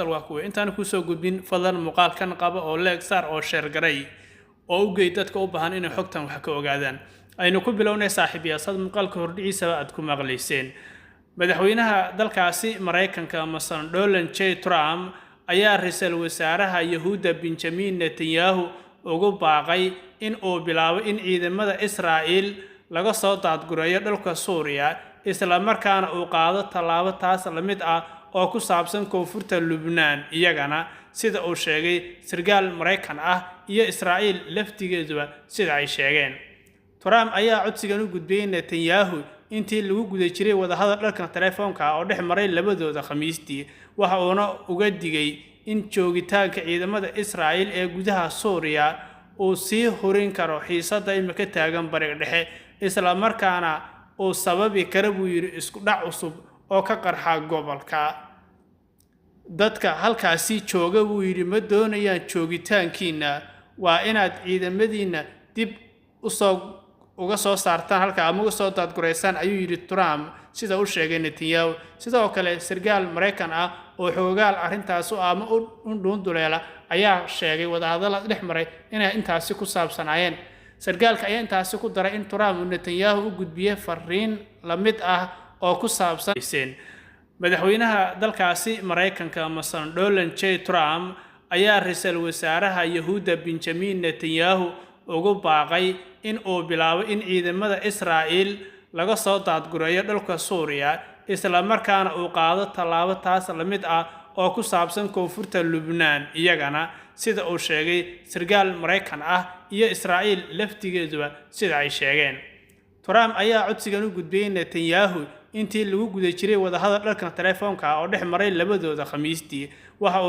sharafta waa kuwa intaan ku soo gudbin fadlan muuqaalkan qaba oo leeg saar oo share garay oo u geey dadka u baahan inay xogtan wax ka ogaadaan aynu ku bilownay saaxiibayaasad muuqaalka hordhiciisa aad ku maqlayseen madaxweynaha dalkaasi Mareykanka Donald J. Trump ayaa ra'iisul wasaaraha Yahuuda Benjamin Netanyahu ugu baaqay in uu bilaabo in ciidamada Israa'iil laga soo daadgureeyo dhulka Suuriya isla markaana uu qaado tallaabo taas la mid ah oo ku saabsan koonfurta Lubnaan iyagana sida uu sheegay sargaal Mareykan ah iyo Israa'iil laftigeeduba sida ay sheegeen Trump ayaa codsigan u gudbiyay Netanyahu intii lagu guda jiray wadahadal dhanka telefoonka oo dhex maray labadooda Khamiistii waxa uuna uga digay in joogitaanka ciidamada Israa'iil ee gudaha Suuriya uu sii horin karo xiisadda imika taagan bariga dhexe isla markaana uu sababi karo buu yiri isku dhac cusub oo ka qarxa gobolka dadka halkaasi jooga buu yiri ma doonayaan joogitaankiina waa inaad ciidamadiina dib uga soo saartaan halka ama uga soo daadgureysaan ayuu yiri Trump sida uu sheegay Netanyahu sidoo kale sargaal Mareykan ah oo xoogaal arintaas ama u dhuunduleela ayaa sheegay wadahadal dhex maray inay intaasi ku saabsanaayeen sargaalka ayaa intaasi ku daray in Trump Netanyahu u gudbiyay fariin la mid ah oo ku saabsan madaxweynaha dalkaasi Mareykanka Donald J. Trump ayaa ra'iisul wasaaraha Yahuuda Benjamin Netanyahu ugu baaqay in uu bilaabo in ciidamada Israa'iil laga soo daadgureeyo dhulka Suuriya isla markaana uu qaado tallaabo taas la mid ah oo ku saabsan koonfurta Lubnaan iyagana sida uu sheegay sargaal Mareykan ah iyo Israa'iil laftigeeduba sida ay sheegeen Trump ayaa codsigan u gudbiyay Netanyahu intii lagu guda jiray wadahadal dhanka telefoonka oo dhex maray labadooda Khamiistii waxa